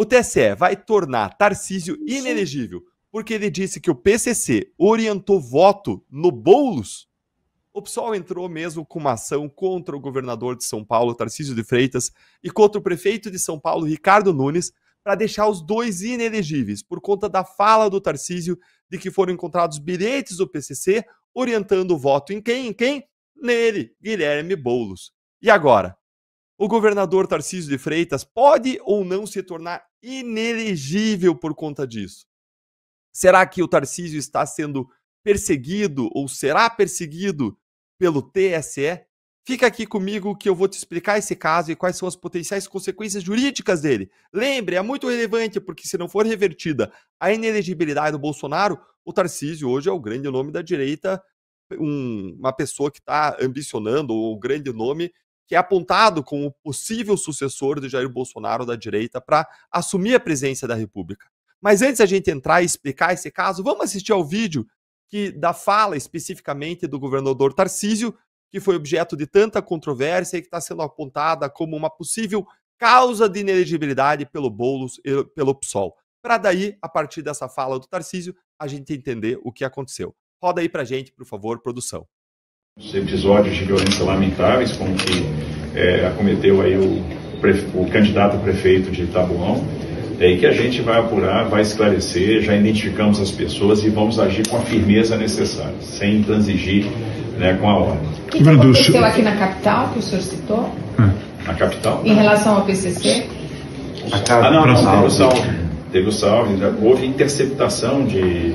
O TSE vai tornar Tarcísio inelegível porque ele disse que o PCC orientou voto no Boulos? O PSOL entrou mesmo com uma ação contra o governador de São Paulo, Tarcísio de Freitas, e contra o prefeito de São Paulo, Ricardo Nunes, para deixar os dois inelegíveis, por conta da fala do Tarcísio de que foram encontrados bilhetes do PCC orientando o voto em quem? Em quem? Nele, Guilherme Boulos. E agora? O governador Tarcísio de Freitas pode ou não se tornar inelegível por conta disso? Será que o Tarcísio está sendo perseguido ou será perseguido pelo TSE? Fica aqui comigo que eu vou te explicar esse caso e quais são as potenciais consequências jurídicas dele. Lembre, é muito relevante porque se não for revertida a inelegibilidade do Bolsonaro, o Tarcísio hoje é o grande nome da direita, uma pessoa que está ambicionando, o grande nome que é apontado como possível sucessor de Jair Bolsonaro da direita para assumir a presidência da República. Mas antes a gente entrar e explicar esse caso, vamos assistir ao vídeo da fala especificamente do governador Tarcísio, que foi objeto de tanta controvérsia e que está sendo apontada como uma possível causa de inelegibilidade pelo Boulos e pelo PSOL. Para daí, a partir dessa fala do Tarcísio, a gente entender o que aconteceu. Roda aí pra gente, por favor, produção. Os episódios de violência lamentáveis, como que acometeu aí o candidato a prefeito de Taboão, e que a gente vai apurar, vai esclarecer, já identificamos as pessoas e vamos agir com a firmeza necessária, sem transigir, né, com a ordem. O que aconteceu aqui na capital, que o senhor citou? Na capital? Em relação ao PCC? Teve o salve, houve interceptação de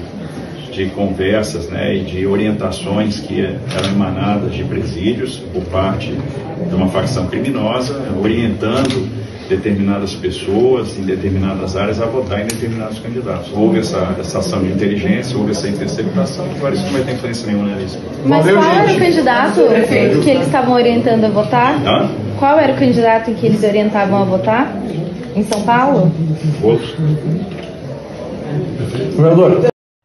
conversas, né, e de orientações que eram emanadas de presídios por parte de uma facção criminosa, orientando determinadas pessoas em determinadas áreas a votar em determinados candidatos. Houve essa ação de inteligência, houve essa interceptação, agora isso não vai ter influência nenhuma nisso. Mas qual era o candidato que eles estavam orientando a votar? Qual era o candidato que eles orientavam a votar? Em São Paulo? Outros.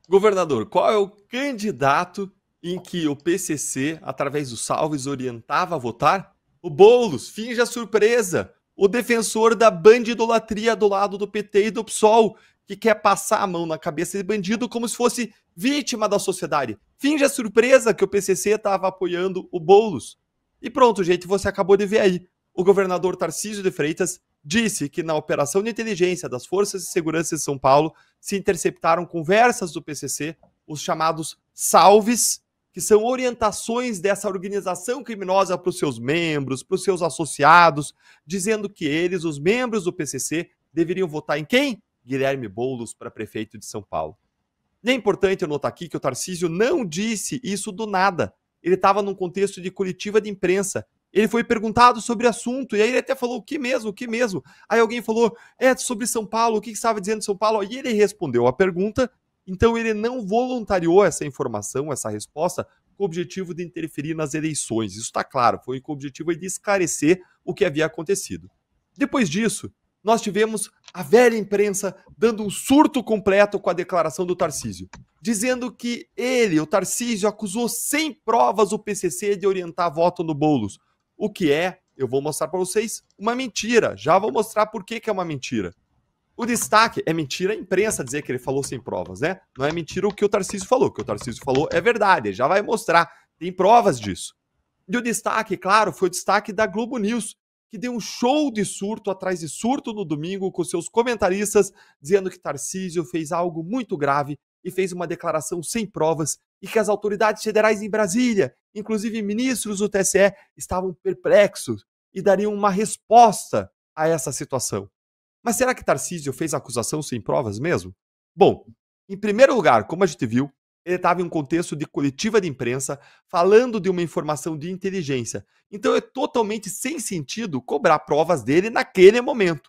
Governador, qual é o candidato em que o PCC, através dos salves, orientava a votar? O Boulos, finja surpresa. O defensor da bandidolatria do lado do PT e do PSOL, que quer passar a mão na cabeça de bandido como se fosse vítima da sociedade. Finja surpresa que o PCC estava apoiando o Boulos. E pronto, gente, você acabou de ver aí. O governador Tarcísio de Freitas disse que na operação de inteligência das Forças de Segurança de São Paulo se interceptaram conversas do PCC, os chamados salves, que são orientações dessa organização criminosa para os seus membros, para os seus associados, dizendo que eles, os membros do PCC, deveriam votar em quem? Guilherme Boulos para prefeito de São Paulo. E é importante eu notar aqui que o Tarcísio não disse isso do nada. Ele estava num contexto de coletiva de imprensa. Ele foi perguntado sobre o assunto, e aí ele até falou, o que mesmo, o que mesmo? Aí alguém falou, sobre São Paulo, o que estava dizendo de São Paulo? E ele respondeu a pergunta, então ele não voluntariou essa informação, essa resposta, com o objetivo de interferir nas eleições. Isso está claro, foi com o objetivo de esclarecer o que havia acontecido. Depois disso, nós tivemos a velha imprensa dando um surto completo com a declaração do Tarcísio, dizendo que ele, o Tarcísio, acusou sem provas o PCC de orientar voto no Boulos. O que é, eu vou mostrar para vocês, uma mentira. Já vou mostrar por que é uma mentira. O destaque é mentira a imprensa dizer que ele falou sem provas, né? Não é mentira o que o Tarcísio falou. O que o Tarcísio falou é verdade, ele já vai mostrar. Tem provas disso. E o destaque, claro, foi o destaque da Globo News, que deu um show de surto atrás de surto no domingo com seus comentaristas, dizendo que Tarcísio fez algo muito grave e fez uma declaração sem provas e que as autoridades federais em Brasília, inclusive ministros do TSE, estavam perplexos e dariam uma resposta a essa situação. Mas será que Tarcísio fez a acusação sem provas mesmo? Bom, em primeiro lugar, como a gente viu, ele estava em um contexto de coletiva de imprensa, falando de uma informação de inteligência. Então é totalmente sem sentido cobrar provas dele naquele momento.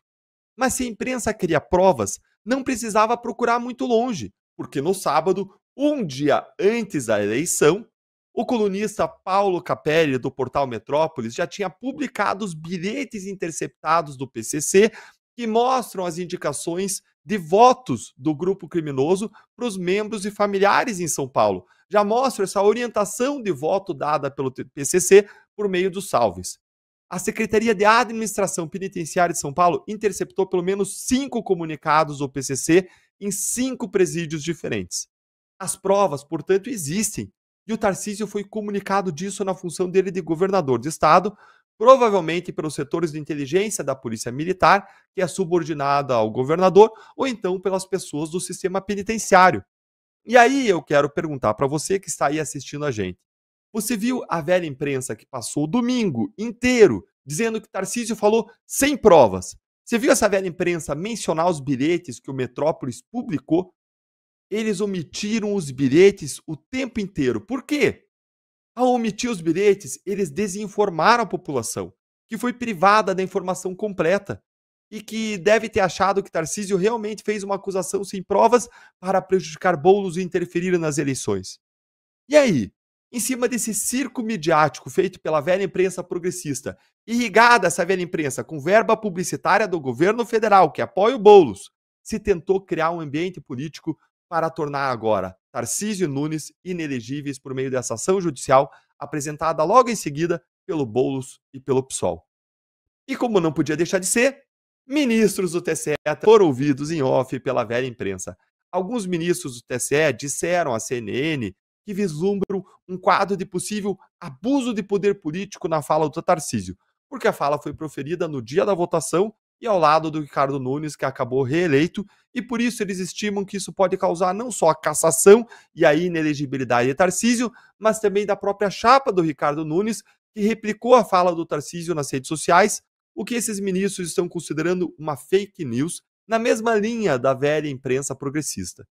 Mas se a imprensa queria provas, não precisava procurar muito longe, porque no sábado, um dia antes da eleição, o colunista Paulo Capelli, do portal Metrópolis, já tinha publicado os bilhetes interceptados do PCC que mostram as indicações de votos do grupo criminoso para os membros e familiares em São Paulo. Já mostra essa orientação de voto dada pelo PCC por meio dos salves. a Secretaria de Administração Penitenciária de São Paulo interceptou pelo menos 5 comunicados do PCC em 5 presídios diferentes. As provas, portanto, existem, e o Tarcísio foi comunicado disso na função dele de governador de estado, provavelmente pelos setores de inteligência da Polícia Militar, que é subordinada ao governador, ou então pelas pessoas do sistema penitenciário. E aí eu quero perguntar para você que está aí assistindo a gente. Você viu a velha imprensa que passou o domingo inteiro dizendo que Tarcísio falou sem provas? Você viu essa velha imprensa mencionar os bilhetes que o Metrópolis publicou? Eles omitiram os bilhetes o tempo inteiro. Por quê? Ao omitir os bilhetes, eles desinformaram a população, que foi privada da informação completa e que deve ter achado que Tarcísio realmente fez uma acusação sem provas para prejudicar Boulos e interferir nas eleições. E aí, em cima desse circo midiático feito pela velha imprensa progressista, irrigada essa velha imprensa com verba publicitária do governo federal que apoia o Boulos, se tentou criar um ambiente político para tornar agora Tarcísio e Nunes inelegíveis por meio dessa ação judicial apresentada logo em seguida pelo Boulos e pelo PSOL. E como não podia deixar de ser, ministros do TSE foram ouvidos em off pela velha imprensa. Alguns ministros do TSE disseram à CNN que vislumbram um quadro de possível abuso de poder político na fala do Tarcísio, porque a fala foi proferida no dia da votação e ao lado do Ricardo Nunes, que acabou reeleito, e por isso eles estimam que isso pode causar não só a cassação e a inelegibilidade de Tarcísio, mas também da própria chapa do Ricardo Nunes, que replicou a fala do Tarcísio nas redes sociais, o que esses ministros estão considerando uma fake news, na mesma linha da velha imprensa progressista.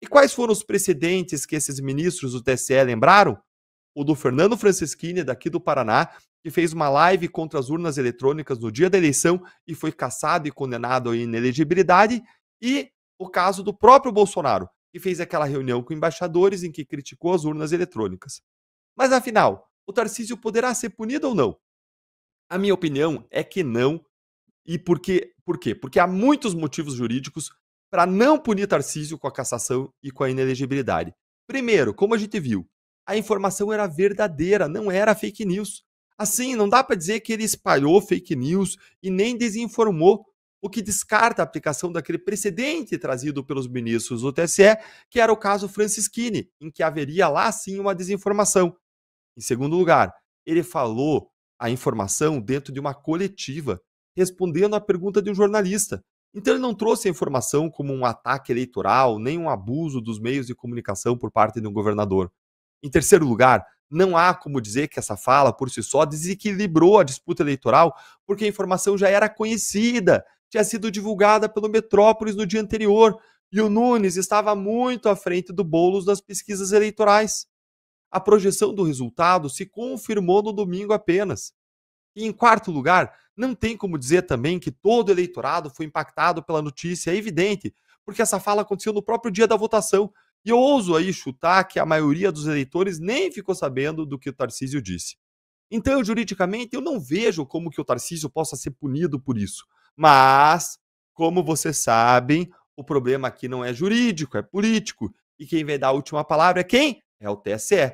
E quais foram os precedentes que esses ministros do TSE lembraram? O do Fernando Francischini, daqui do Paraná, que fez uma live contra as urnas eletrônicas no dia da eleição e foi cassado e condenado à inelegibilidade, e o caso do próprio Bolsonaro, que fez aquela reunião com embaixadores em que criticou as urnas eletrônicas. Mas afinal, o Tarcísio poderá ser punido ou não? A minha opinião é que não. E por quê? Porque há muitos motivos jurídicos para não punir Tarcísio com a cassação e com a inelegibilidade. Primeiro, como a gente viu, a informação era verdadeira, não era fake news. Assim, não dá para dizer que ele espalhou fake news e nem desinformou, o que descarta a aplicação daquele precedente trazido pelos ministros do TSE, que era o caso Francischini, em que haveria lá sim uma desinformação. Em segundo lugar, ele falou a informação dentro de uma coletiva, respondendo à pergunta de um jornalista. Então ele não trouxe a informação como um ataque eleitoral, nem um abuso dos meios de comunicação por parte de um governador. Em terceiro lugar, não há como dizer que essa fala, por si só, desequilibrou a disputa eleitoral, porque a informação já era conhecida, tinha sido divulgada pelo Metrópolis no dia anterior, e o Nunes estava muito à frente do Boulos nas pesquisas eleitorais. A projeção do resultado se confirmou no domingo apenas. E em quarto lugar, não tem como dizer também que todo o eleitorado foi impactado pela notícia, é evidente, porque essa fala aconteceu no próprio dia da votação. E eu ouso aí chutar que a maioria dos eleitores nem ficou sabendo do que o Tarcísio disse. Então, juridicamente, eu não vejo como que o Tarcísio possa ser punido por isso. Mas, como vocês sabem, o problema aqui não é jurídico, é político. E quem vai dar a última palavra é quem? É o TSE.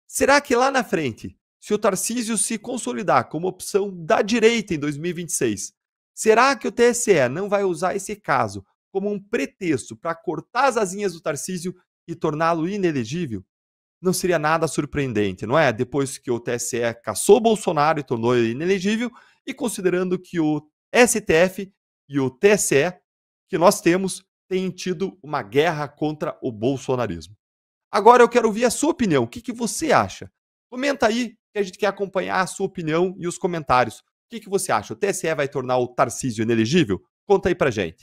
Será que lá na frente, se o Tarcísio se consolidar como opção da direita em 2026, será que o TSE não vai usar esse caso como um pretexto para cortar as asinhas do Tarcísio e torná-lo inelegível? Não seria nada surpreendente, não é? Depois que o TSE cassou Bolsonaro e tornou ele inelegível, e considerando que o STF e o TSE que nós temos têm tido uma guerra contra o bolsonarismo. Agora eu quero ouvir a sua opinião. O que você acha? Comenta aí, que a gente quer acompanhar a sua opinião e os comentários. O que você acha? O TSE vai tornar o Tarcísio inelegível? Conta aí pra gente.